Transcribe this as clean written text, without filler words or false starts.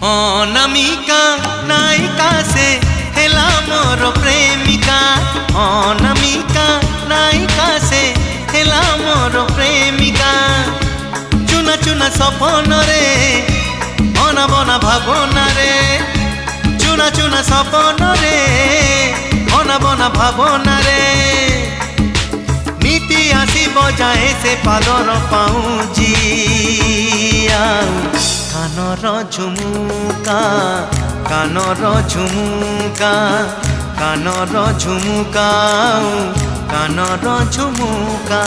अनामिका नायिका से हेला मोर प्रेमिका। अनामिका नायिका से हेला मोर प्रेमिका। चुना चुना सपन रे अना बना भावना रे। चुना चुना सपन रे अना बना भावना रे। नीति आसी बजाए से पादर पाऊँ कानर झुमुका कानर झुमुका कानर झुमुका कानर झुमुका।